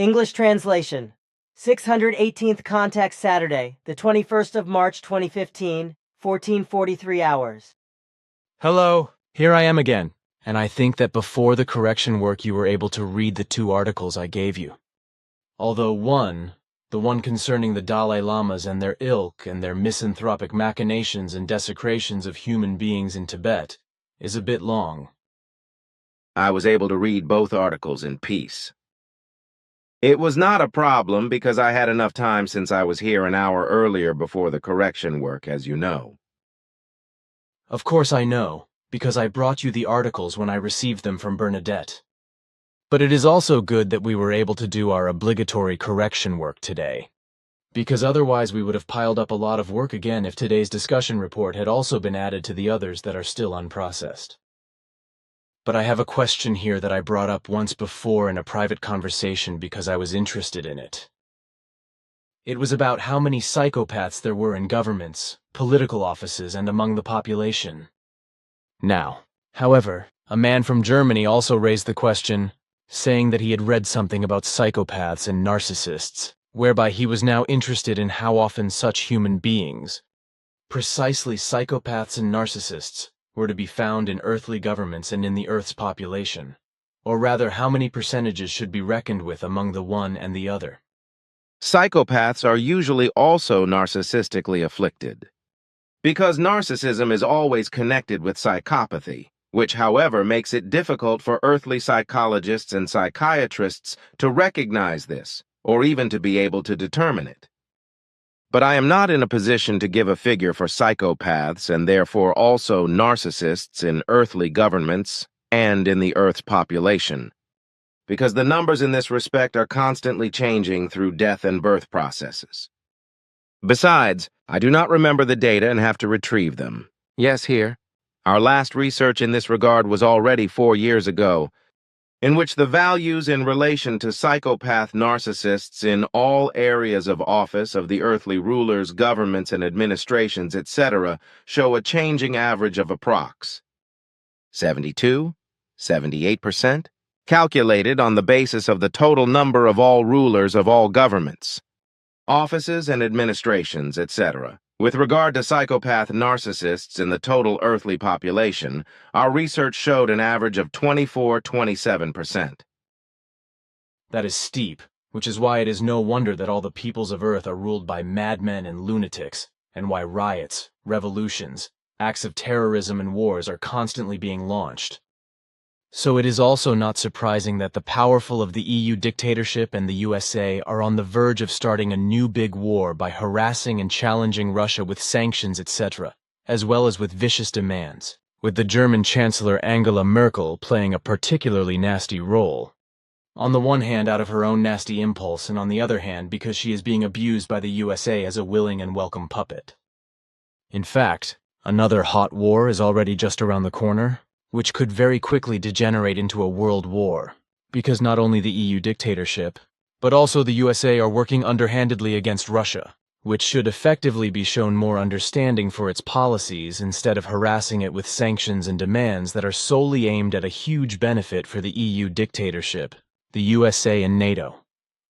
English translation. 618th Contact Saturday, the 21st of March 2015, 14:43 hours. Hello, here I am again, and I think that before the correction work you were able to read the 2 articles I gave you. Although the one concerning the Dalai Lamas and their ilk and their misanthropic machinations and desecrations of human beings in Tibet, is a bit long. I was able to read both articles in peace. It was not a problem because I had enough time since I was here an hour earlier before the correction work, as you know. Of course I know, because I brought you the articles when I received them from Bernadette. But it is also good that we were able to do our obligatory correction work today, because otherwise we would have piled up a lot of work again if today's discussion report had also been added to the others that are still unprocessed. But I have a question here that I brought up once before in a private conversation because I was interested in it. It was about how many psychopaths there were in governments, political offices, and among the population. Now, however, a man from Germany also raised the question, saying that he had read something about psychopaths and narcissists, whereby he was now interested in how often such human beings, precisely psychopaths and narcissists, were to be found in earthly governments and in the Earth's population, or rather how many percentages should be reckoned with among the one and the other. Psychopaths are usually also narcissistically afflicted, because narcissism is always connected with psychopathy, which, however, makes it difficult for earthly psychologists and psychiatrists to recognize this, or even to be able to determine it. But I am not in a position to give a figure for psychopaths and therefore also narcissists in earthly governments and in the Earth's population, because the numbers in this respect are constantly changing through death and birth processes. Besides, I do not remember the data and have to retrieve them. Yes, here. Our last research in this regard was already 4 years ago, in which the values in relation to psychopath narcissists in all areas of office of the earthly rulers, governments, and administrations, etc., show a changing average of approx. 72, 78%, calculated on the basis of the total number of all rulers of all governments, offices, and administrations, etc. With regard to psychopath narcissists in the total earthly population, our research showed an average of 24–27%. That is steep, which is why it is no wonder that all the peoples of Earth are ruled by madmen and lunatics, and why riots, revolutions, acts of terrorism, and wars are constantly being launched. So it is also not surprising that the powerful of the EU dictatorship and the USA are on the verge of starting a new big war by harassing and challenging Russia with sanctions, etc., as well as with vicious demands, with the German Chancellor Angela Merkel playing a particularly nasty role. On the one hand out of her own nasty impulse, and on the other hand because she is being abused by the USA as a willing and welcome puppet. In fact, another hot war is already just around the corner, which could very quickly degenerate into a world war, because not only the EU dictatorship, but also the USA are working underhandedly against Russia, which should effectively be shown more understanding for its policies instead of harassing it with sanctions and demands that are solely aimed at a huge benefit for the EU dictatorship, the USA and NATO.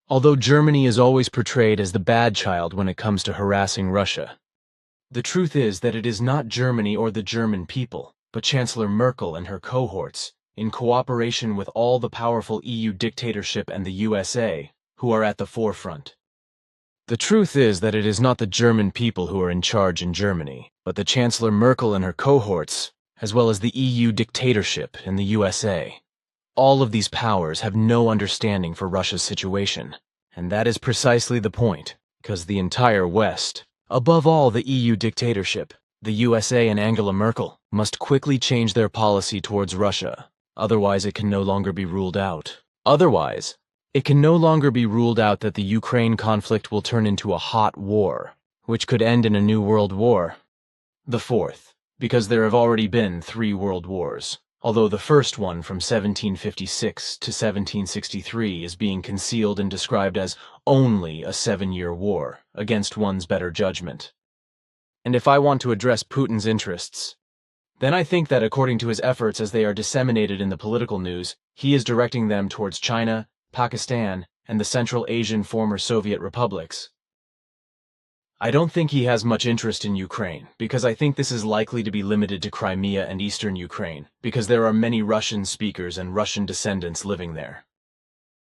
Although Germany is always portrayed as the bad child when it comes to harassing Russia, the truth is that it is not Germany or the German people, but Chancellor Merkel and her cohorts, in cooperation with all the powerful EU dictatorship and the USA, who are at the forefront. The truth is that it is not the German people who are in charge in Germany, but the Chancellor Merkel and her cohorts, as well as the EU dictatorship and the USA. All of these powers have no understanding for Russia's situation, and that is precisely the point, because the entire West, above all the EU dictatorship, the USA and Angela Merkel, must quickly change their policy towards Russia, otherwise it can no longer be ruled out. Otherwise, it can no longer be ruled out that the Ukraine conflict will turn into a hot war, which could end in a new world war. The fourth, because there have already been 3 world wars, although the first one from 1756 to 1763 is being concealed and described as only a 7-year war against one's better judgment. And if I want to address Putin's interests, then I think that according to his efforts as they are disseminated in the political news, he is directing them towards China, Pakistan, and the Central Asian former Soviet republics. I don't think he has much interest in Ukraine, because I think this is likely to be limited to Crimea and eastern Ukraine, because there are many Russian speakers and Russian descendants living there.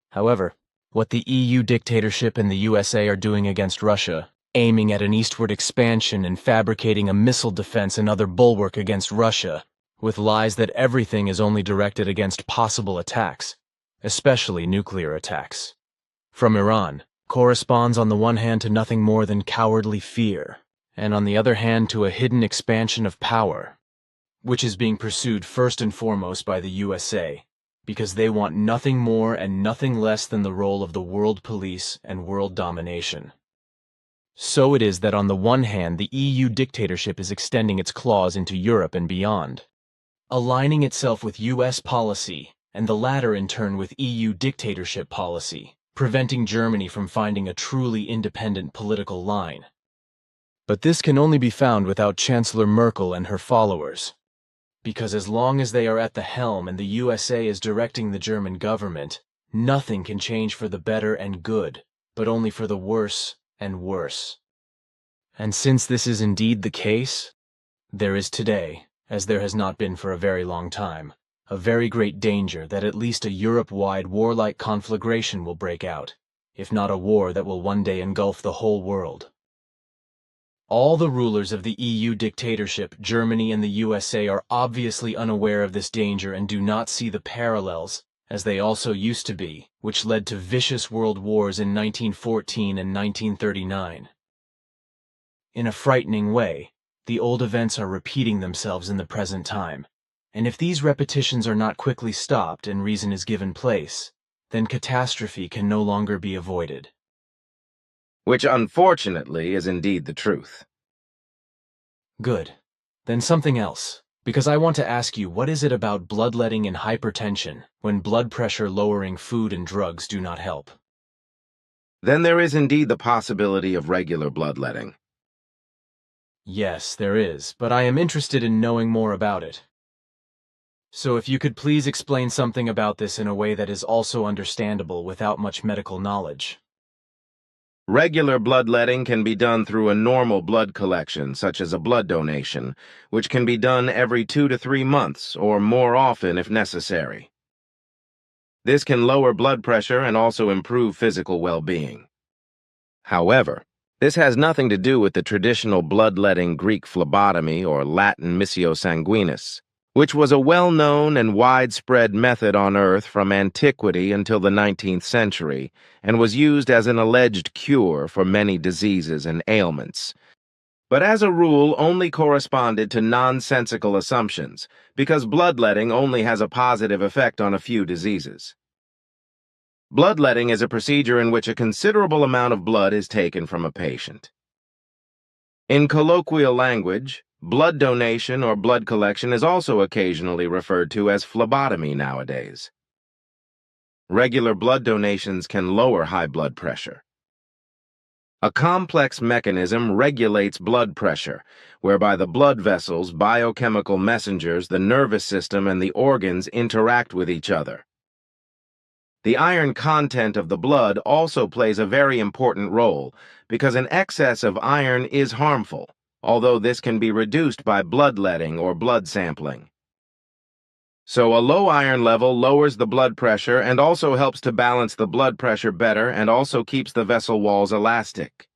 However, what the EU dictatorship and the USA are doing against Russia, aiming at an eastward expansion and fabricating a missile defense and other bulwark against Russia, with lies that everything is only directed against possible attacks, especially nuclear attacks, from Iran, corresponds on the one hand to nothing more than cowardly fear, and on the other hand to a hidden expansion of power, which is being pursued first and foremost by the USA, because they want nothing more and nothing less than the role of the world police and world domination. So it is that on the one hand the EU dictatorship is extending its claws into Europe and beyond, aligning itself with US policy, and the latter in turn with EU dictatorship policy, preventing Germany from finding a truly independent political line. But this can only be found without Chancellor Merkel and her followers, because as long as they are at the helm and the USA is directing the German government, nothing can change for the better and good, but only for the worse and worse. And since this is indeed the case, there is today, as there has not been for a very long time, a very great danger that at least a Europe-wide warlike conflagration will break out, if not a war that will one day engulf the whole world. All the rulers of the EU dictatorship, Germany and the USA, are obviously unaware of this danger and do not see the parallels, as they also used to be, which led to vicious world wars in 1914 and 1939. In a frightening way, the old events are repeating themselves in the present time, and if these repetitions are not quickly stopped and reason is given place, then catastrophe can no longer be avoided. Which unfortunately is indeed the truth. Good. Then something else, because I want to ask you, what is it about bloodletting and hypertension when blood pressure lowering food and drugs do not help? Then there is indeed the possibility of regular bloodletting. Yes, there is, but I am interested in knowing more about it. So if you could please explain something about this in a way that is also understandable without much medical knowledge. Regular bloodletting can be done through a normal blood collection, such as a blood donation, which can be done every 2 to 3 months, or more often if necessary. This can lower blood pressure and also improve physical well-being. However, this has nothing to do with the traditional bloodletting Greek phlebotomy or Latin missio sanguinis, which was a well-known and widespread method on Earth from antiquity until the 19th century, and was used as an alleged cure for many diseases and ailments, but as a rule only corresponded to nonsensical assumptions, because bloodletting only has a positive effect on a few diseases. Bloodletting is a procedure in which a considerable amount of blood is taken from a patient. In colloquial language, blood donation or blood collection is also occasionally referred to as phlebotomy nowadays. Regular blood donations can lower high blood pressure. A complex mechanism regulates blood pressure, whereby the blood vessels, biochemical messengers, the nervous system, and the organs interact with each other. The iron content of the blood also plays a very important role, because an excess of iron is harmful, although this can be reduced by bloodletting or blood sampling. So a low iron level lowers the blood pressure and also helps to balance the blood pressure better and also keeps the vessel walls elastic.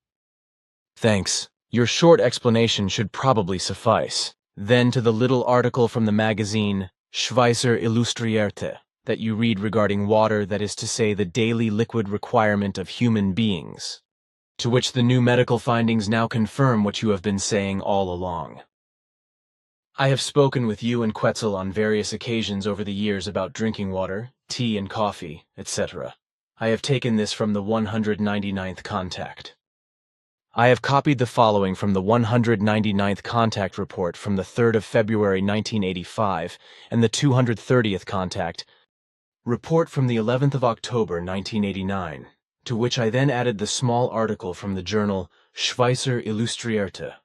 Thanks. Your short explanation should probably suffice. Then to the little article from the magazine Schweizer Illustrierte that you read regarding water, that is to say the daily liquid requirement of human beings, to which the new medical findings now confirm what you have been saying all along. I have spoken with you and Quetzal on various occasions over the years about drinking water, tea and coffee, etc. I have taken this from the 199th Contact. I have copied the following from the 199th Contact Report from the 3rd of February 1985 and the 230th Contact Report from the 11th of October 1989, to which I then added the small article from the journal Schweizer Illustrierte.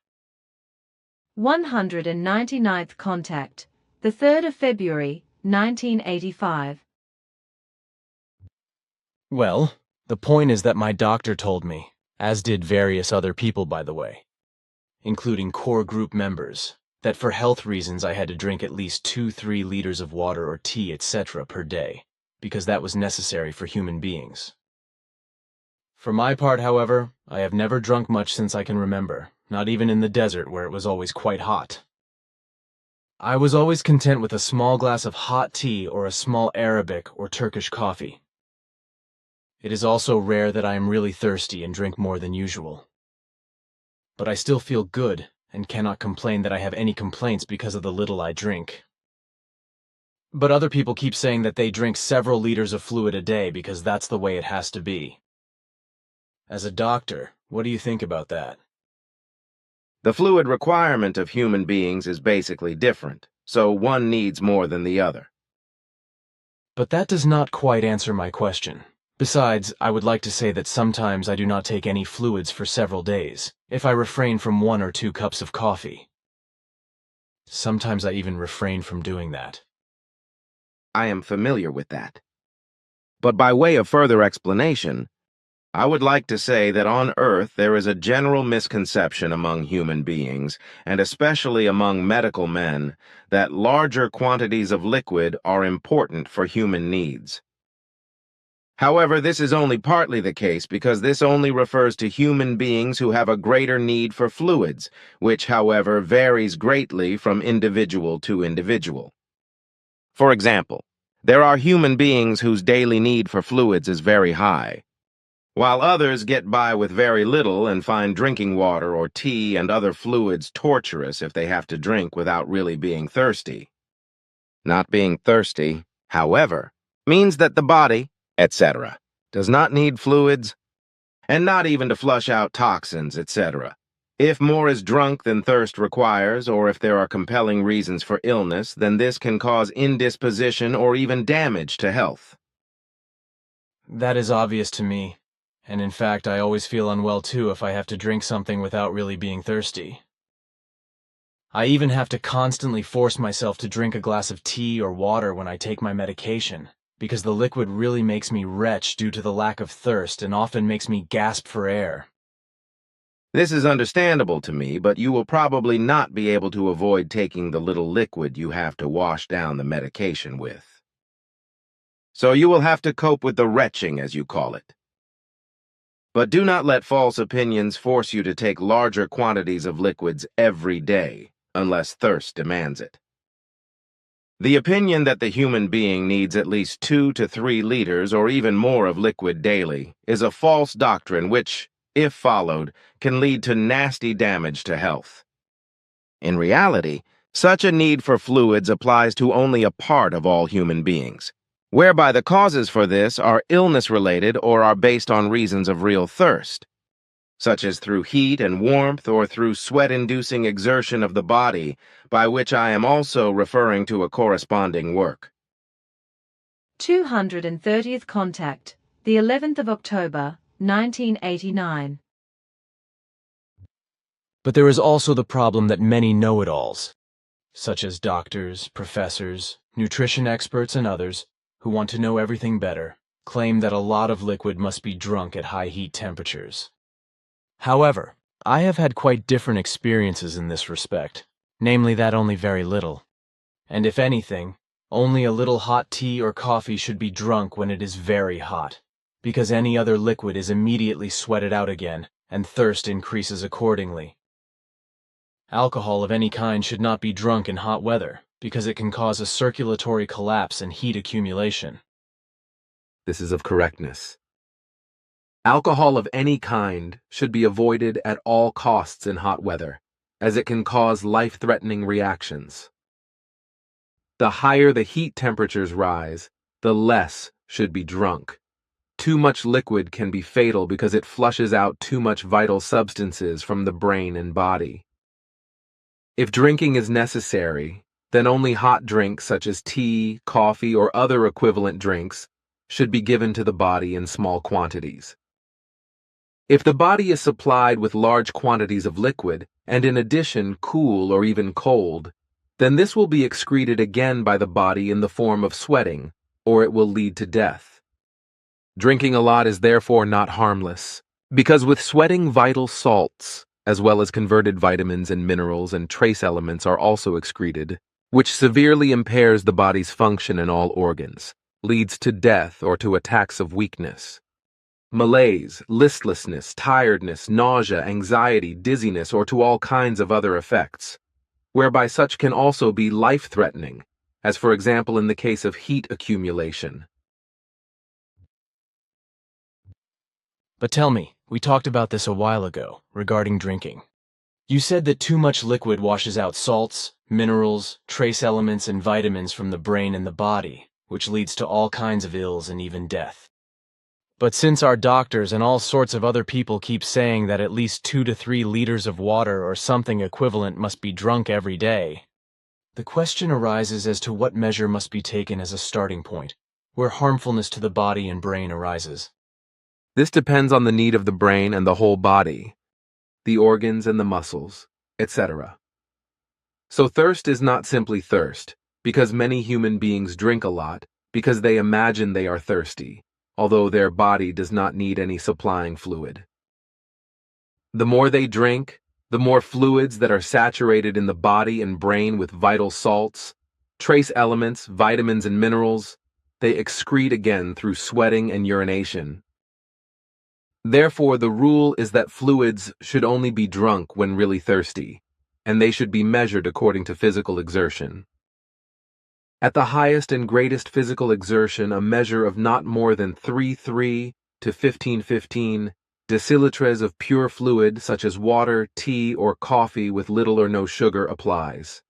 199th Contact, the 3rd of February, 1985. Well, The point is that my doctor told me, as did various other people by the way, including core group members, that for health reasons I had to drink at least 2-3 liters of water or tea, etc. per day, because that was necessary for human beings. For my part, however, I have never drunk much since I can remember, not even in the desert where it was always quite hot. I was always content with a small glass of hot tea or a small Arabic or Turkish coffee. It is also rare that I am really thirsty and drink more than usual. But I still feel good and cannot complain that I have any complaints because of the little I drink. But other people keep saying that they drink several liters of fluid a day because that's the way it has to be. As a doctor, what do you think about that? The fluid requirement of human beings is basically different, so one needs more than the other. But that does not quite answer my question. Besides, I would like to say that sometimes I do not take any fluids for several days, if I refrain from 1 or 2 cups of coffee. Sometimes I even refrain from doing that. I am familiar with that. But by way of further explanation, I would like to say that on Earth there is a general misconception among human beings, and especially among medical men, that larger quantities of liquid are important for human needs. However, this is only partly the case because this only refers to human beings who have a greater need for fluids, which, however, varies greatly from individual to individual. For example, there are human beings whose daily need for fluids is very high, while others get by with very little and find drinking water or tea and other fluids torturous if they have to drink without really being thirsty. Not being thirsty, however, means that the body, etc., does not need fluids, and not even to flush out toxins, etc. If more is drunk than thirst requires, or if there are compelling reasons for illness, then this can cause indisposition or even damage to health. That is obvious to me. And in fact, I always feel unwell too if I have to drink something without really being thirsty. I even have to constantly force myself to drink a glass of tea or water when I take my medication, because the liquid really makes me retch due to the lack of thirst and often makes me gasp for air. This is understandable to me, but you will probably not be able to avoid taking the little liquid you have to wash down the medication with. So you will have to cope with the retching, as you call it. But do not let false opinions force you to take larger quantities of liquids every day, unless thirst demands it. The opinion that the human being needs at least 2 to 3 liters or even more of liquid daily is a false doctrine which, if followed, can lead to nasty damage to health. In reality, such a need for fluids applies to only a part of all human beings, whereby the causes for this are illness-related or are based on reasons of real thirst, such as through heat and warmth or through sweat-inducing exertion of the body, by which I am also referring to a corresponding work. 230th Contact, the 11th of October, 1989. But there is also the problem that many know-it-alls, such as doctors, professors, nutrition experts, and others, who want to know everything better, claim that a lot of liquid must be drunk at high heat temperatures. However, I have had quite different experiences in this respect, namely that only very little. And if anything, only a little hot tea or coffee should be drunk when it is very hot, because any other liquid is immediately sweated out again, and thirst increases accordingly. Alcohol of any kind should not be drunk in hot weather, because it can cause a circulatory collapse and heat accumulation. This is of correctness. Alcohol of any kind should be avoided at all costs in hot weather, as it can cause life-threatening reactions. The higher the heat temperatures rise, the less should be drunk. Too much liquid can be fatal because it flushes out too much vital substances from the brain and body. If drinking is necessary, then only hot drinks such as tea, coffee, or other equivalent drinks should be given to the body in small quantities. If the body is supplied with large quantities of liquid, and in addition cool or even cold, then this will be excreted again by the body in the form of sweating, or it will lead to death. Drinking a lot is therefore not harmless, because with sweating, vital salts, as well as converted vitamins and minerals and trace elements are also excreted, which severely impairs the body's function in all organs, leads to death or to attacks of weakness. Malaise, listlessness, tiredness, nausea, anxiety, dizziness, or to all kinds of other effects, whereby such can also be life-threatening, as for example in the case of heat accumulation. But tell me, we talked about this a while ago, regarding drinking. You said that too much liquid washes out salts, minerals, trace elements, and vitamins from the brain and the body, which leads to all kinds of ills and even death. But since our doctors and all sorts of other people keep saying that at least 2 to 3 liters of water or something equivalent must be drunk every day, the question arises as to what measure must be taken as a starting point, where harmfulness to the body and brain arises. This depends on the need of the brain and the whole body, the organs and the muscles, etc. So thirst is not simply thirst, because many human beings drink a lot because they imagine they are thirsty, although their body does not need any supplying fluid. The more they drink, the more fluids that are saturated in the body and brain with vital salts, trace elements, vitamins, and minerals, they excrete again through sweating and urination. Therefore, the rule is that fluids should only be drunk when really thirsty, and they should be measured according to physical exertion. At the highest and greatest physical exertion, a measure of not more than 3.3 to 15.15 decilitres of pure fluid such as water, tea, or coffee with little or no sugar applies.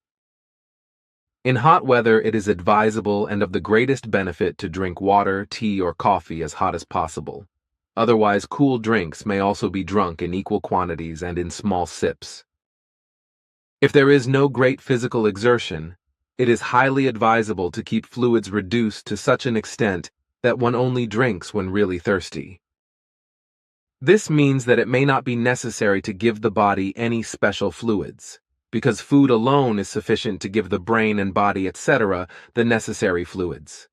In hot weather, it is advisable and of the greatest benefit to drink water, tea, or coffee as hot as possible. Otherwise, cool drinks may also be drunk in equal quantities and in small sips. If there is no great physical exertion, it is highly advisable to keep fluids reduced to such an extent that one only drinks when really thirsty. This means that it may not be necessary to give the body any special fluids, because food alone is sufficient to give the brain and body, etc., the necessary fluids.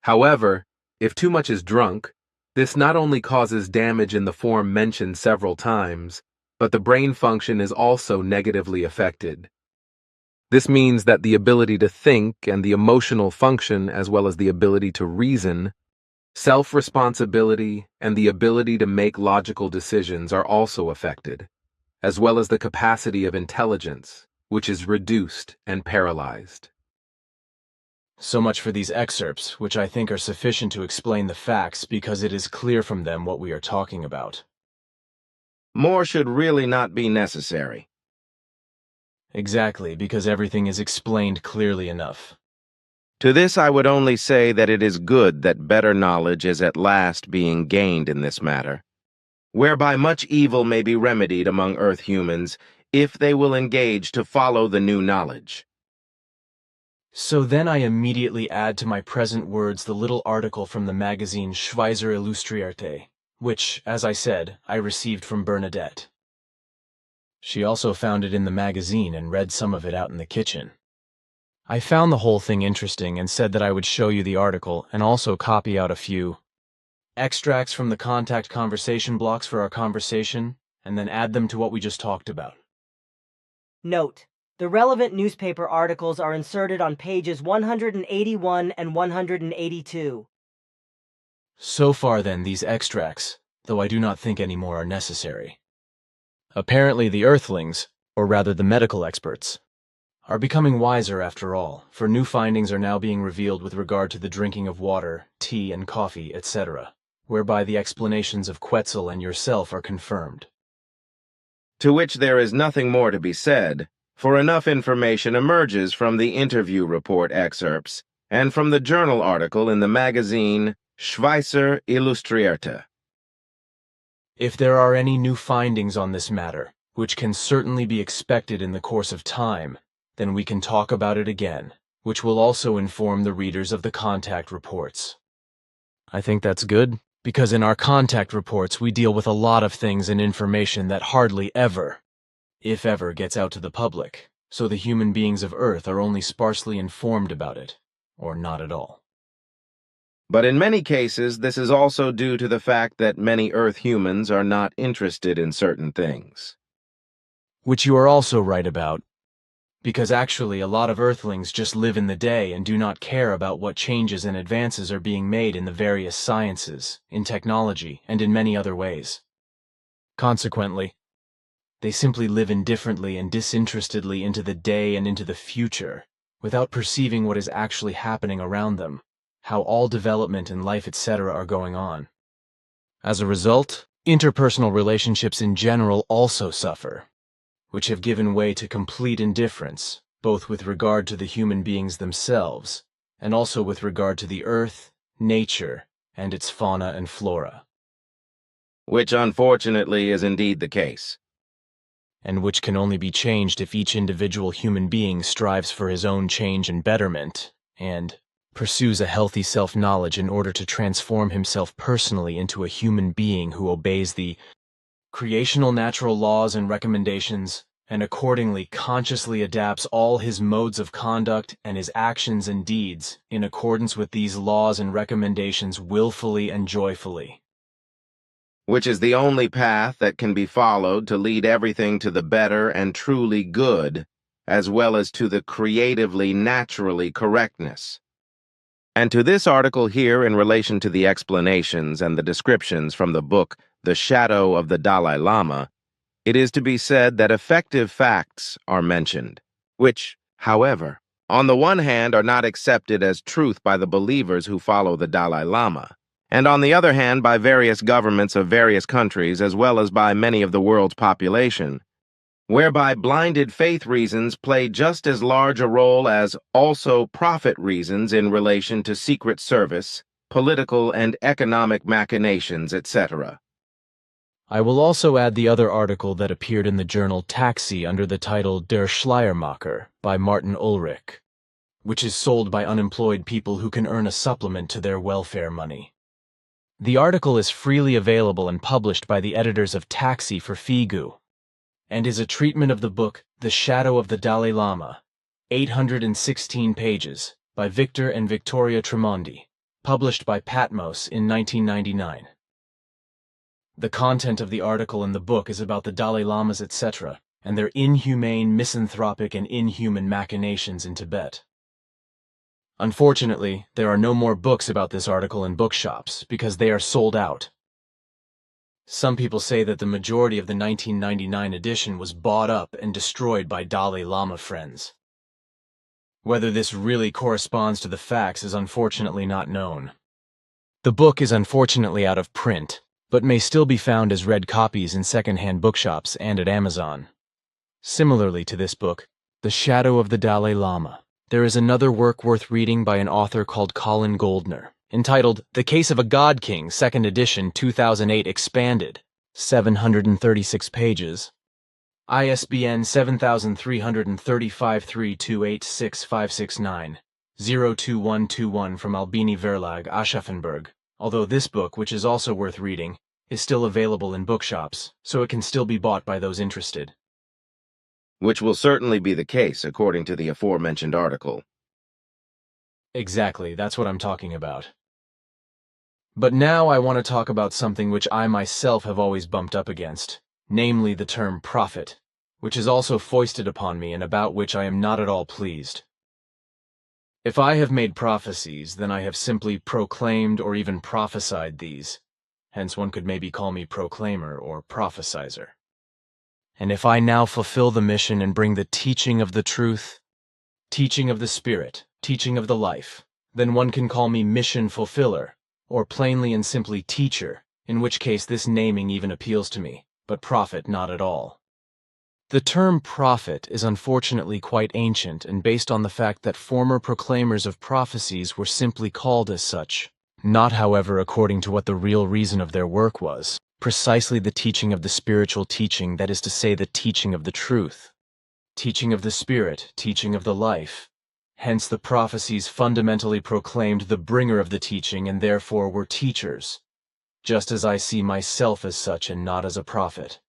However, if too much is drunk, this not only causes damage in the form mentioned several times, but the brain function is also negatively affected. This means that the ability to think and the emotional function, as well as the ability to reason, self-responsibility, and the ability to make logical decisions are also affected, as well as the capacity of intelligence, which is reduced and paralyzed. So much for these excerpts, which I think are sufficient to explain the facts because it is clear from them what we are talking about. More should really not be necessary. Exactly, because everything is explained clearly enough. To this I would only say that it is good that better knowledge is at last being gained in this matter, whereby much evil may be remedied among Earth humans if they will engage to follow the new knowledge. So then I immediately add to my present words the little article from the magazine Schweizer Illustrierte, which, as I said, I received from Bernadette. She also found it in the magazine and read some of it out in the kitchen. I found the whole thing interesting and said that I would show you the article and also copy out a few extracts from the contact conversation blocks for our conversation and then add them to what we just talked about. Note: the relevant newspaper articles are inserted on pages 181 and 182. So far then, these extracts, though I do not think any more are necessary. Apparently the Earthlings, or rather the medical experts, are becoming wiser after all, for new findings are now being revealed with regard to the drinking of water, tea and coffee, etc., whereby the explanations of Quetzal and yourself are confirmed. To which there is nothing more to be said, for enough information emerges from the interview report excerpts and from the journal article in the magazine Schweizer Illustrierte. If there are any new findings on this matter, which can certainly be expected in the course of time, then we can talk about it again, which will also inform the readers of the contact reports. I think that's good, because in our contact reports we deal with a lot of things and information that hardly ever, if ever, gets out to the public, so the human beings of Earth are only sparsely informed about it, or not at all. But in many cases, this is also due to the fact that many Earth humans are not interested in certain things. Which you are also right about, because actually a lot of Earthlings just live in the day and do not care about what changes and advances are being made in the various sciences, in technology, and in many other ways. Consequently, they simply live indifferently and disinterestedly into the day and into the future, without perceiving what is actually happening around them, how all development and life etc. are going on. As a result, interpersonal relationships in general also suffer, which have given way to complete indifference, both with regard to the human beings themselves, and also with regard to the earth, nature, and its fauna and flora. Which unfortunately is indeed the case. And which can only be changed if each individual human being strives for his own change and betterment, and pursues a healthy self-knowledge in order to transform himself personally into a human being who obeys the creational natural laws and recommendations, and accordingly consciously adapts all his modes of conduct and his actions and deeds in accordance with these laws and recommendations willfully and joyfully. Which is the only path that can be followed to lead everything to the better and truly good, as well as to the creatively, naturally correctness. And to this article here in relation to the explanations and the descriptions from the book The Shadow of the Dalai Lama, it is to be said that effective facts are mentioned, which, however, on the one hand are not accepted as truth by the believers who follow the Dalai Lama, and on the other hand by various governments of various countries as well as by many of the world's population, whereby blinded faith reasons play just as large a role as also profit reasons in relation to secret service, political and economic machinations, etc. I will also add the other article that appeared in the journal Taxi under the title Der Schleiermacher by Martin Ulrich, which is sold by unemployed people who can earn a supplement to their welfare money. The article is freely available and published by the editors of Taxi for Figu, and is a treatment of the book The Shadow of the Dalai Lama, 816 pages, by Victor and Victoria Tremondi, published by Patmos in 1999. The content of the article in the book is about the Dalai Lamas etc., and their inhumane, misanthropic, and inhuman machinations in Tibet. Unfortunately, there are no more books about this article in bookshops, because they are sold out. Some people say that the majority of the 1999 edition was bought up and destroyed by Dalai Lama friends. Whether this really corresponds to the facts is unfortunately not known. The book is unfortunately out of print, but may still be found as read copies in second-hand bookshops and at Amazon. Similarly to this book, The Shadow of the Dalai Lama, there is another work worth reading by an author called Colin Goldner, entitled The Case of a God King, 2nd edition, 2008 expanded, 736 pages, ISBN 733532866569, 02121 from Albini Verlag, Aschaffenburg, although this book, which is also worth reading, is still available in bookshops, so it can still be bought by those interested. Which will certainly be the case according to the aforementioned article. Exactly, that's what I'm talking about. But now I want to talk about something which I myself have always bumped up against, namely the term prophet, which is also foisted upon me and about which I am not at all pleased. If I have made prophecies, then I have simply proclaimed or even prophesied these, hence one could maybe call me proclaimer or prophesiser. And if I now fulfill the mission and bring the teaching of the truth, teaching of the Spirit, teaching of the life, then one can call me mission fulfiller, or plainly and simply teacher, in which case this naming even appeals to me, but prophet not at all. The term prophet is unfortunately quite ancient and based on the fact that former proclaimers of prophecies were simply called as such, not however according to what the real reason of their work was, precisely the teaching of the spiritual teaching, that is to say the teaching of the truth, teaching of the Spirit, teaching of the life. Hence the prophecies fundamentally proclaimed the bringer of the teaching and therefore were teachers, just as I see myself as such and not as a prophet.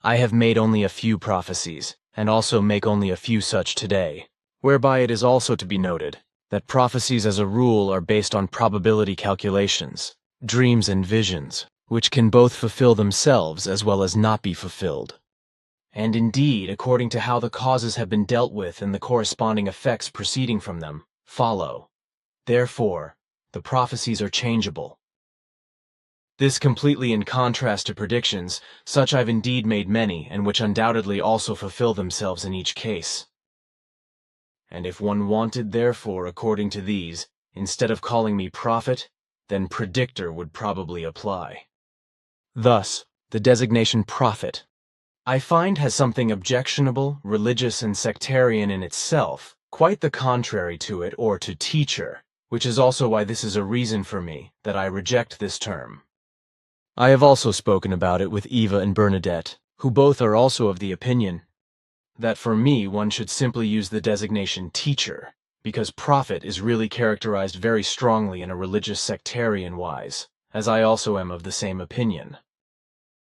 I have made only a few prophecies, and also make only a few such today, whereby it is also to be noted that prophecies as a rule are based on probability calculations, dreams and visions, which can both fulfill themselves as well as not be fulfilled. And indeed, according to how the causes have been dealt with and the corresponding effects proceeding from them, follow. Therefore, the prophecies are changeable. This completely in contrast to predictions, such I've indeed made many, and which undoubtedly also fulfill themselves in each case. And if one wanted, therefore, according to these, instead of calling me prophet, then predictor would probably apply. Thus, the designation prophet, I find, has something objectionable, religious, and sectarian in itself, quite the contrary to it or to teacher, which is also why this is a reason for me that I reject this term. I have also spoken about it with Eva and Bernadette, who both are also of the opinion that for me one should simply use the designation teacher, because prophet is really characterized very strongly in a religious sectarian wise, as I also am of the same opinion.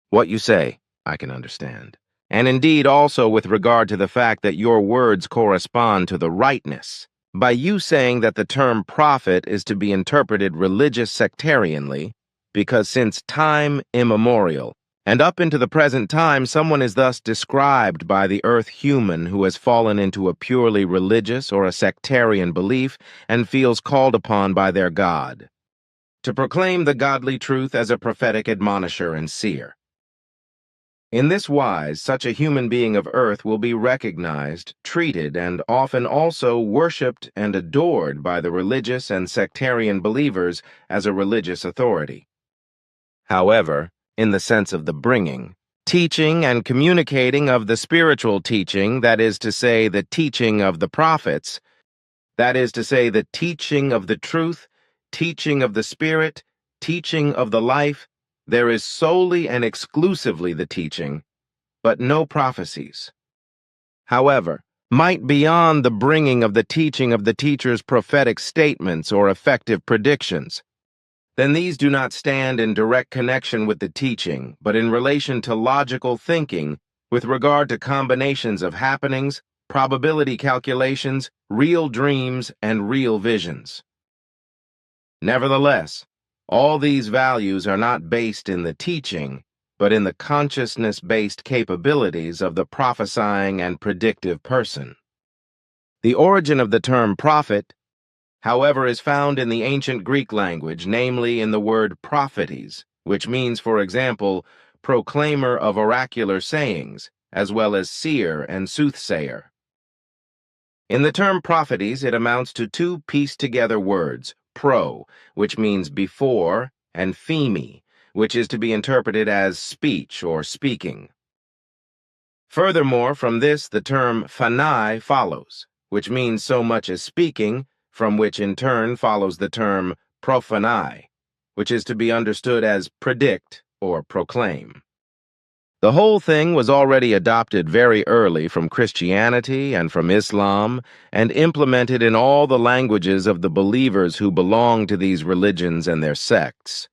What you say, I can understand. And indeed also with regard to the fact that your words correspond to the rightness. By you saying that the term prophet is to be interpreted religious sectarianly, because since time immemorial, and up into the present time, someone is thus described by the earth human who has fallen into a purely religious or a sectarian belief and feels called upon by their God to proclaim the godly truth as a prophetic admonisher and seer. In this wise, such a human being of earth will be recognized, treated, and often also worshipped and adored by the religious and sectarian believers as a religious authority. However, in the sense of the bringing, teaching and communicating of the spiritual teaching, that is to say, the teaching of the prophets, that is to say, the teaching of the truth, teaching of the Spirit, teaching of the life, there is solely and exclusively the teaching, but no prophecies. However, might beyond the bringing of the teaching of the teacher's prophetic statements or effective predictions, then these do not stand in direct connection with the teaching, but in relation to logical thinking with regard to combinations of happenings, probability calculations, real dreams, and real visions. Nevertheless, all these values are not based in the teaching, but in the consciousness-based capabilities of the prophesying and predictive person. The origin of the term prophet, however, is found in the ancient Greek language, namely in the word prophetes, which means, for example, proclaimer of oracular sayings, as well as seer and soothsayer. In the term prophetes, it amounts to two pieced-together words, pro, which means before, and pheme, which is to be interpreted as speech or speaking. Furthermore, from this, the term phanai follows, which means so much as speaking, from which in turn follows the term prophenai, which is to be understood as predict or proclaim. The whole thing was already adopted very early from Christianity and from Islam and implemented in all the languages of the believers who belong to these religions and their sects,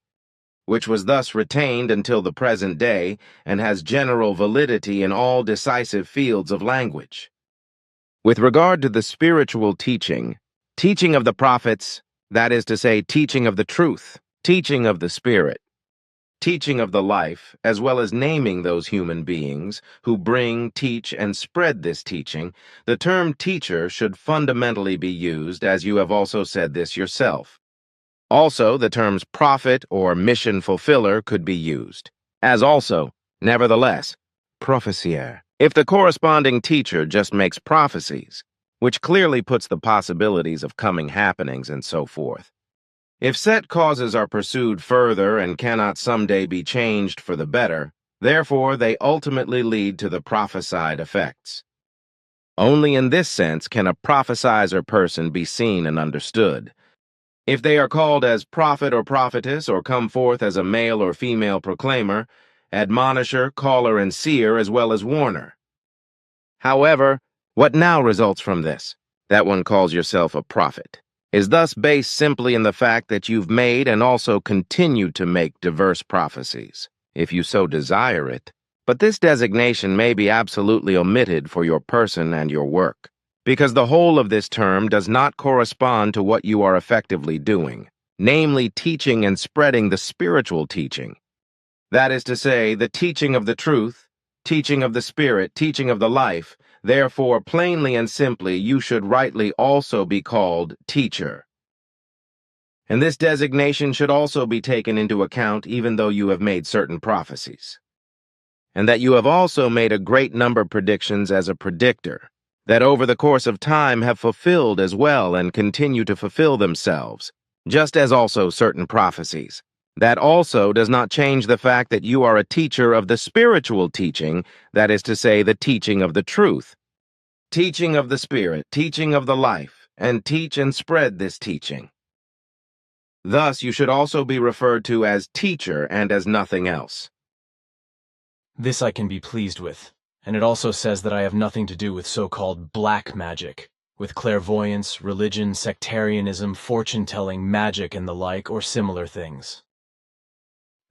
which was thus retained until the present day and has general validity in all decisive fields of language. With regard to the spiritual teaching of the prophets, that is to say, teaching of the truth, teaching of the Spirit, teaching of the life, as well as naming those human beings who bring, teach, and spread this teaching, the term teacher should fundamentally be used, as you have also said this yourself. Also, the terms prophet or mission fulfiller could be used, as also, nevertheless, prophesier, if the corresponding teacher just makes prophecies, which clearly puts the possibilities of coming happenings and so forth. If set causes are pursued further and cannot someday be changed for the better, therefore they ultimately lead to the prophesied effects. Only in this sense can a prophesizer person be seen and understood. If they are called as prophet or prophetess or come forth as a male or female proclaimer, admonisher, caller, and seer, as well as warner. However, what now results from this, that one calls yourself a prophet, is thus based simply in the fact that you've made and also continue to make diverse prophecies, if you so desire it, but this designation may be absolutely omitted for your person and your work. because the whole of this term does not correspond to what you are effectively doing, namely teaching and spreading the spiritual teaching. That is to say, the teaching of the truth, teaching of the spirit, teaching of the life. Therefore, plainly and simply, you should rightly also be called teacher. And this designation should also be taken into account even though you have made certain prophecies. And that you have also made a great number of predictions as a predictor, that over the course of time have fulfilled as well and continue to fulfill themselves, just as also certain prophecies. That also does not change the fact that you are a teacher of the spiritual teaching, that is to say, the teaching of the truth, teaching of the spirit, teaching of the life, and teach and spread this teaching. Thus, you should also be referred to as teacher and as nothing else. This I can be pleased with, and it also says that I have nothing to do with so-called black magic, with clairvoyance, religion, sectarianism, fortune-telling, magic, and the like, or similar things.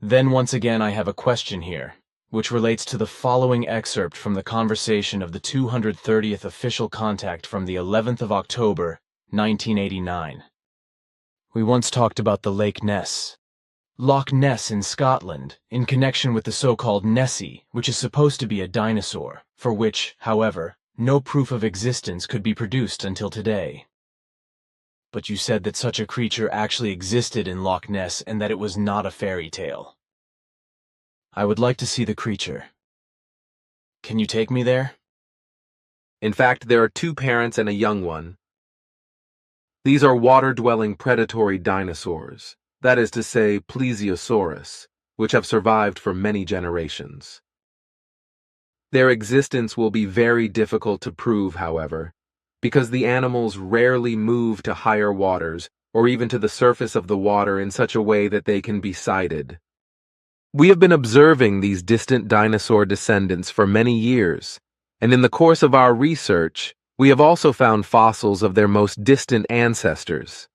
Then once again I have a question here, which relates to the following excerpt from the conversation of the 230th official contact from the 11th of October, 1989. We once talked about the Loch Ness. Loch Ness in Scotland, in connection with the so-called Nessie, which is supposed to be a dinosaur, for which, however, no proof of existence could be produced until today. But you said that such a creature actually existed in Loch Ness and that it was not a fairy tale. I would like to see the creature. Can you take me there? In fact, there are 2 parents and a young one. These are water-dwelling predatory dinosaurs, that is to say, Plesiosaurus, which have survived for many generations. Their existence will be very difficult to prove, however, because the animals rarely move to higher waters or even to the surface of the water in such a way that they can be sighted. We have been observing these distant dinosaur descendants for many years, and in the course of our research, we have also found fossils of their most distant ancestors.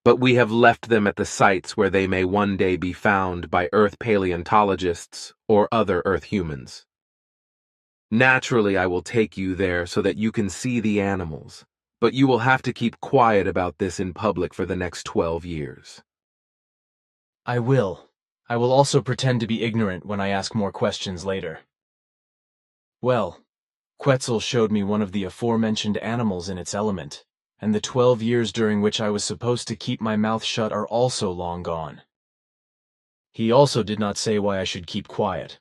But we have left them at the sites where they may one day be found by Earth paleontologists or other Earth humans. Naturally, I will take you there so that you can see the animals, but you will have to keep quiet about this in public for the next 12 years. I will. I will also pretend to be ignorant when I ask more questions later. Well, Quetzal showed me one of the aforementioned animals in its element, and the 12 years during which I was supposed to keep my mouth shut are also long gone. He also did not say why I should keep quiet.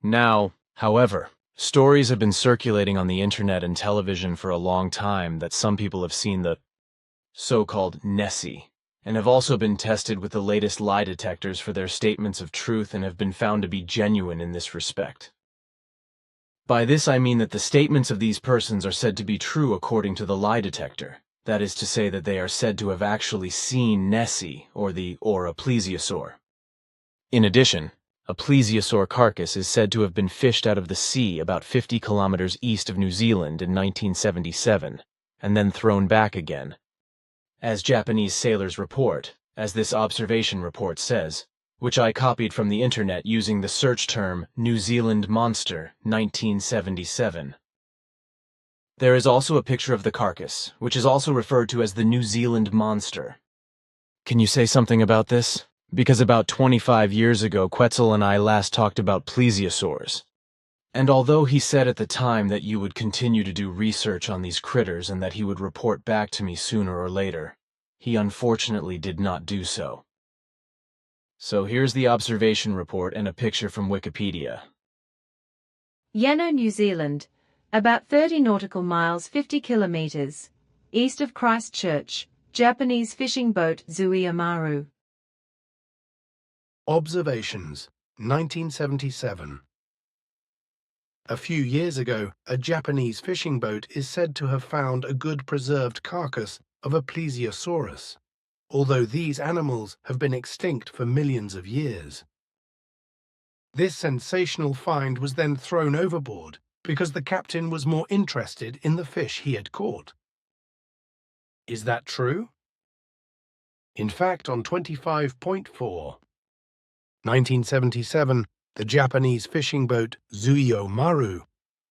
Now, however, stories have been circulating on the internet and television for a long time that some people have seen the so-called Nessie, and have also been tested with the latest lie detectors for their statements of truth and have been found to be genuine in this respect. By this I mean that the statements of these persons are said to be true according to the lie detector, that is to say that they are said to have actually seen Nessie or a plesiosaur. In addition, a plesiosaur carcass is said to have been fished out of the sea about 50 kilometers east of New Zealand in 1977, and then thrown back again. As Japanese sailors report, as this observation report says, which I copied from the internet using the search term New Zealand Monster 1977. There is also a picture of the carcass, which is also referred to as the New Zealand Monster. Can you say something about this? Because about 25 years ago, Quetzal and I last talked about plesiosaurs. And although he said at the time that you would continue to do research on these critters and that he would report back to me sooner or later, he unfortunately did not do so. So here's the observation report and a picture from Wikipedia. Yeno, New Zealand, about 30 nautical miles 50 kilometers, east of Christchurch, Japanese fishing boat Zui Amaru. Observations, 1977. A few years ago, a Japanese fishing boat is said to have found a good preserved carcass of a Plesiosaurus, although these animals have been extinct for millions of years. This sensational find was then thrown overboard because the captain was more interested in the fish he had caught. Is that true? In fact, on 25.4, 1977, the Japanese fishing boat Zui Amaru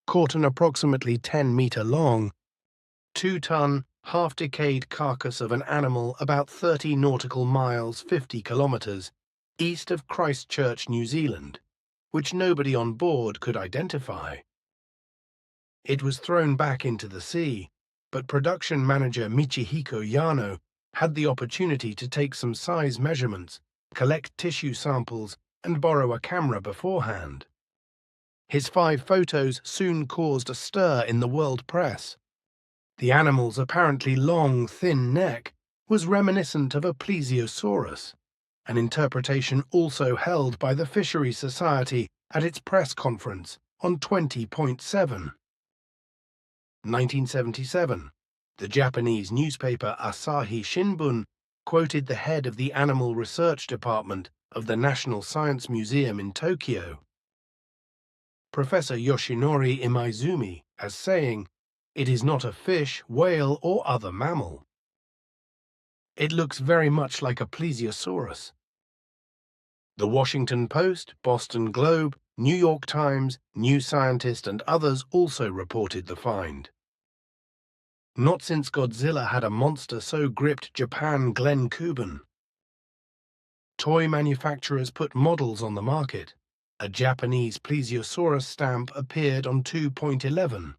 caught an approximately 10-meter long, 2-ton, half-decayed carcass of an animal about 30 nautical miles, 50 kilometers, east of Christchurch, New Zealand, which nobody on board could identify. It was thrown back into the sea, but production manager Michihiko Yano had the opportunity to take some size measurements, collect tissue samples, and borrow a camera beforehand. His 5 photos soon caused a stir in the world press. The animal's apparently long, thin neck was reminiscent of a plesiosaurus, an interpretation also held by the Fisheries Society at its press conference on 20.7. 1977, the Japanese newspaper Asahi Shimbun quoted the head of the Animal Research Department of the National Science Museum in Tokyo, Professor Yoshinori Imaizumi, as saying, "It is not a fish, whale, or other mammal. It looks very much like a plesiosaurus." The Washington Post, Boston Globe, New York Times, New Scientist, and others also reported the find. Not since Godzilla had a monster so gripped Japan Glen Kuban. Toy manufacturers put models on the market. A Japanese Plesiosaurus stamp appeared on 2.11.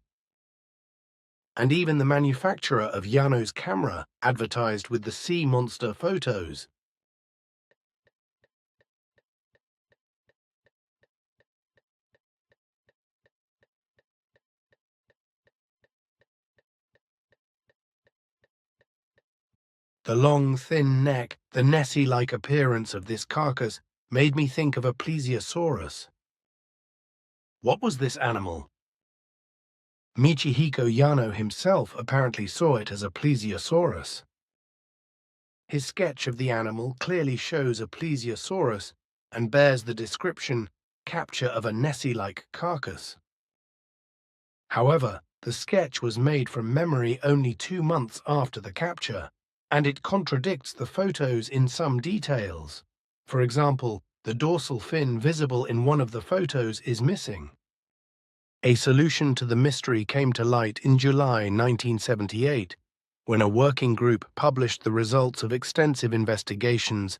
And even the manufacturer of Yano's camera advertised with the sea monster photos. The long, thin neck, the Nessie-like appearance of this carcass made me think of a Plesiosaurus. What was this animal? Michihiko Yano himself apparently saw it as a Plesiosaurus. His sketch of the animal clearly shows a Plesiosaurus and bears the description, capture of a Nessie-like carcass. However, the sketch was made from memory only 2 months after the capture, and it contradicts the photos in some details. For example, the dorsal fin visible in one of the photos is missing. A solution to the mystery came to light in July 1978, when a working group published the results of extensive investigations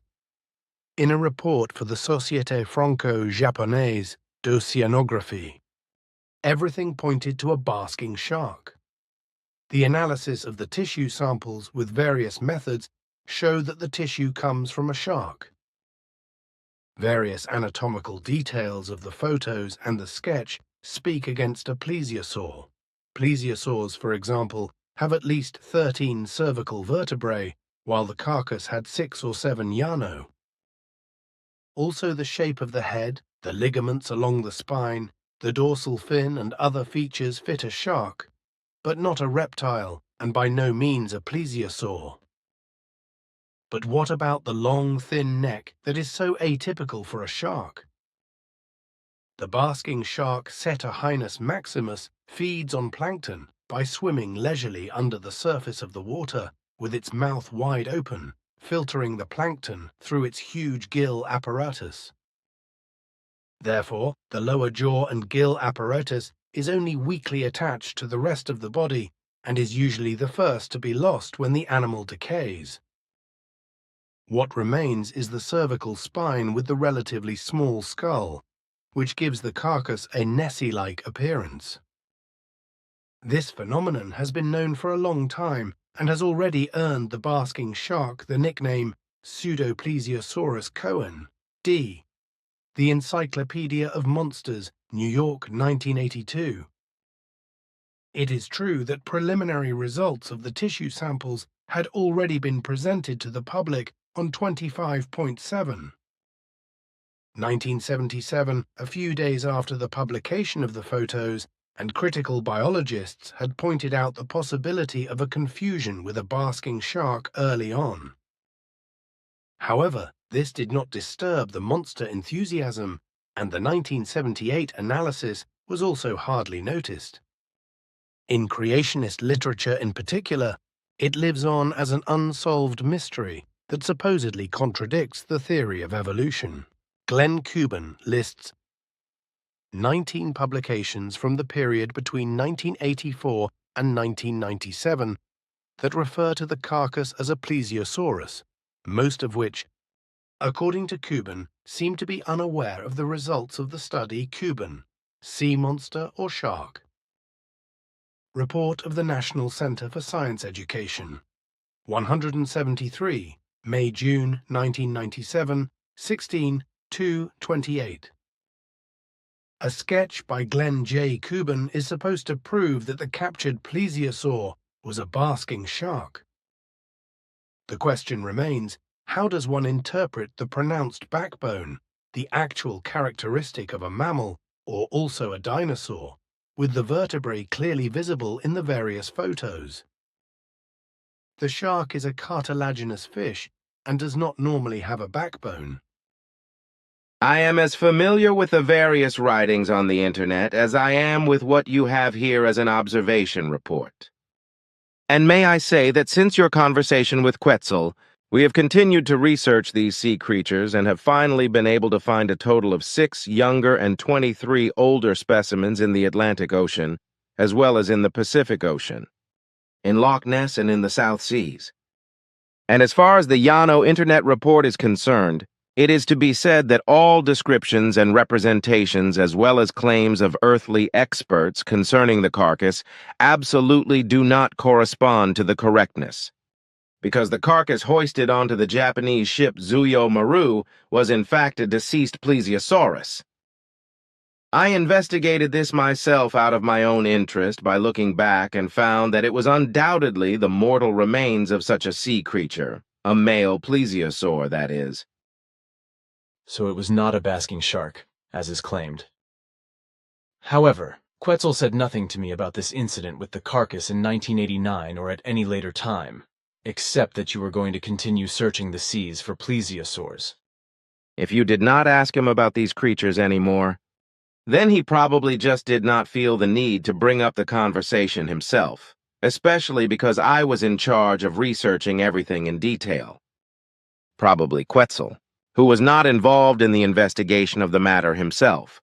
in a report for the Société Franco-Japonaise d'Oceanographie. Everything pointed to a basking shark. The analysis of the tissue samples with various methods show that the tissue comes from a shark. Various anatomical details of the photos and the sketch speak against a plesiosaur. Plesiosaurs, for example, have at least 13 cervical vertebrae, while the carcass had 6 or 7 Yano. Also, the shape of the head, the ligaments along the spine, the dorsal fin and other features fit a shark, but not a reptile, and by no means a plesiosaur. But what about the long, thin neck that is so atypical for a shark? The basking shark Cetahynus maximus feeds on plankton by swimming leisurely under the surface of the water with its mouth wide open, filtering the plankton through its huge gill apparatus. Therefore, the lower jaw and gill apparatus is only weakly attached to the rest of the body and is usually the first to be lost when the animal decays. What remains is the cervical spine with the relatively small skull, which gives the carcass a Nessie-like appearance. This phenomenon has been known for a long time and has already earned the basking shark the nickname Pseudoplesiosaurus cohen, D. The Encyclopedia of Monsters, New York, 1982. It is true that preliminary results of the tissue samples had already been presented to the public on 25.7. 1977, a few days after the publication of the photos, and critical biologists had pointed out the possibility of a confusion with a basking shark early on. However, this did not disturb the monster enthusiasm, and the 1978 analysis was also hardly noticed. In creationist literature in particular, it lives on as an unsolved mystery that supposedly contradicts the theory of evolution. Glen Kuban lists 19 publications from the period between 1984 and 1997 that refer to the carcass as a Plesiosaurus, most of which, according to Cuban, seem to be unaware of the results of the study Cuban, sea monster or shark. Report of the National Center for Science Education, 173, May-June 1997, 16-2-28. A sketch by Glenn J. Cuban is supposed to prove that the captured plesiosaur was a basking shark. The question remains, how does one interpret the pronounced backbone, the actual characteristic of a mammal or also a dinosaur, with the vertebrae clearly visible in the various photos? The shark is a cartilaginous fish and does not normally have a backbone. I am as familiar with the various writings on the internet as I am with what you have here as an observation report. And may I say that since your conversation with Quetzal, we have continued to research these sea creatures and have finally been able to find a total of 6 younger and 23 older specimens in the Atlantic Ocean, as well as in the Pacific Ocean, in Loch Ness and in the South Seas. And as far as the Yano Internet Report is concerned, it is to be said that all descriptions and representations as well as claims of earthly experts concerning the carcass absolutely do not correspond to the correctness, because the carcass hoisted onto the Japanese ship Zuyo Maru was in fact a deceased Plesiosaurus. I investigated this myself out of my own interest by looking back and found that it was undoubtedly the mortal remains of such a sea creature, a male plesiosaur, that is. So it was not a basking shark, as is claimed. However, Quetzal said nothing to me about this incident with the carcass in 1989 or at any later time, except that you were going to continue searching the seas for plesiosaurs. If you did not ask him about these creatures anymore, then he probably just did not feel the need to bring up the conversation himself, especially because I was in charge of researching everything in detail. Probably Quetzal, who was not involved in the investigation of the matter himself,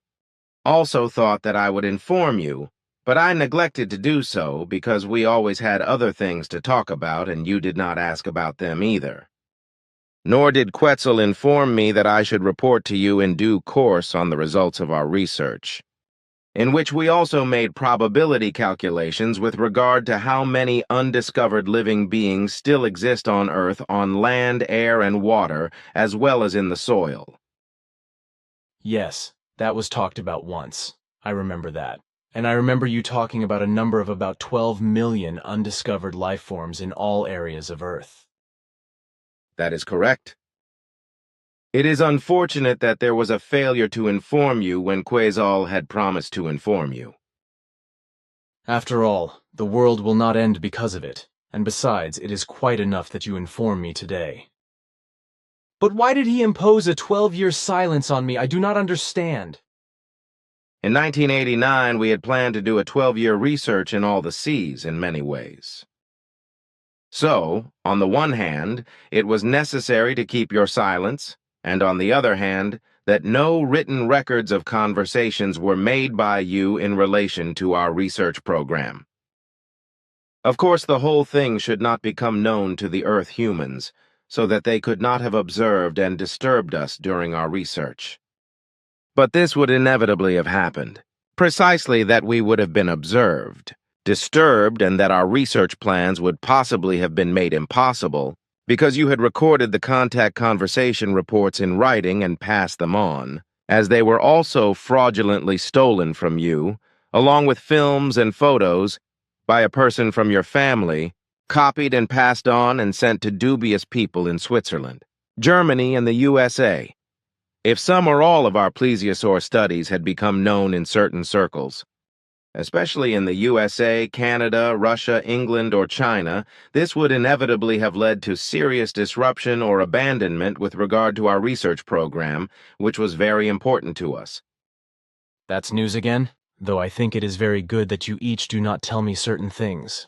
also thought that I would inform you, but I neglected to do so because we always had other things to talk about and you did not ask about them either. Nor did Quetzal inform me that I should report to you in due course on the results of our research, in which we also made probability calculations with regard to how many undiscovered living beings still exist on Earth on land, air, and water, as well as in the soil. Yes, that was talked about once. I remember that. And I remember you talking about a number of about 12 million undiscovered life forms in all areas of Earth. That is correct. It is unfortunate that there was a failure to inform you when Quetzal had promised to inform you. After all, the world will not end because of it, and besides, it is quite enough that you inform me today. But why did he impose a 12-year silence on me? I do not understand. In 1989, we had planned to do a 12-year research in all the seas in many ways. So, on the one hand, it was necessary to keep your silence, and on the other hand, that no written records of conversations were made by you in relation to our research program. Of course, the whole thing should not become known to the Earth humans, so that they could not have observed and disturbed us during our research. But this would inevitably have happened, precisely that we would have been observed, disturbed, and that our research plans would possibly have been made impossible because you had recorded the contact conversation reports in writing and passed them on, as they were also fraudulently stolen from you, along with films and photos, by a person from your family, copied and passed on and sent to dubious people in Switzerland, Germany, and the USA. If some or all of our plesiosaur studies had become known in certain circles, especially in the USA, Canada, Russia, England, or China, this would inevitably have led to serious disruption or abandonment with regard to our research program, which was very important to us. That's news again, though I think it is very good that you each do not tell me certain things.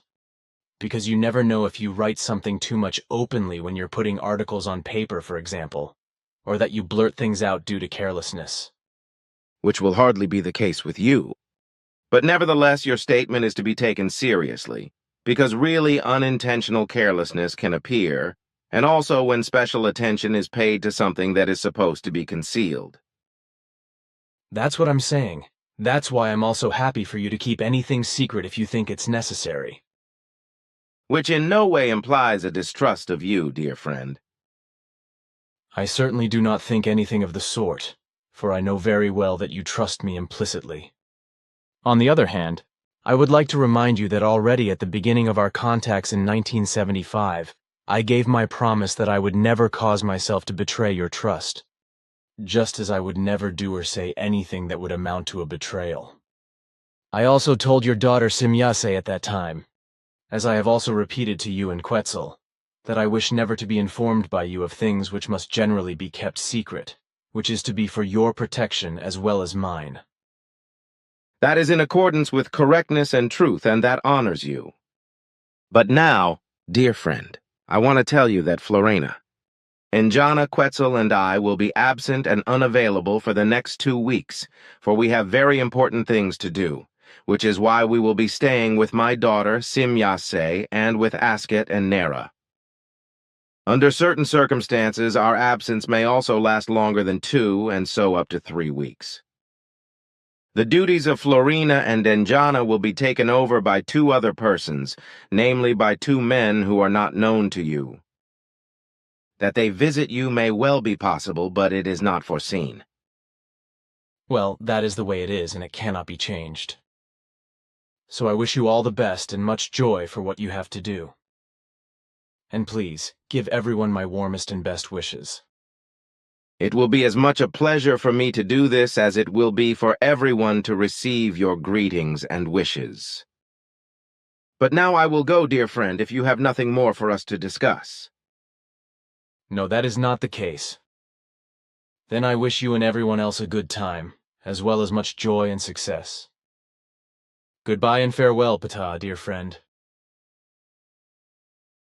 Because you never know if you write something too much openly when you're putting articles on paper, for example, or that you blurt things out due to carelessness. Which will hardly be the case with you. But nevertheless, your statement is to be taken seriously, because really unintentional carelessness can appear, and also when special attention is paid to something that is supposed to be concealed. That's what I'm saying. That's why I'm also happy for you to keep anything secret if you think it's necessary. Which in no way implies a distrust of you, dear friend. I certainly do not think anything of the sort, for I know very well that you trust me implicitly. On the other hand, I would like to remind you that already at the beginning of our contacts in 1975, I gave my promise that I would never cause myself to betray your trust, just as I would never do or say anything that would amount to a betrayal. I also told your daughter Simyase at that time, as I have also repeated to you and Quetzal, that I wish never to be informed by you of things which must generally be kept secret, which is to be for your protection as well as mine. That is in accordance with correctness and truth, and that honors you. But now, dear friend, I want to tell you that Florena, Njana, Quetzal, and I will be absent and unavailable for the next 2 weeks, for we have very important things to do, which is why we will be staying with my daughter, Simyase, and with Asket and Nera. Under certain circumstances, our absence may also last longer than 2, and so up to 3 weeks. The duties of Florena and Njana will be taken over by 2 other persons, namely by 2 men who are not known to you. That they visit you may well be possible, but it is not foreseen. Well, that is the way it is, and it cannot be changed. So I wish you all the best and much joy for what you have to do. And please, give everyone my warmest and best wishes. It will be as much a pleasure for me to do this as it will be for everyone to receive your greetings and wishes. But now I will go, dear friend, if you have nothing more for us to discuss. No, that is not the case. Then I wish you and everyone else a good time, as well as much joy and success. Goodbye and farewell, Ptah, dear friend.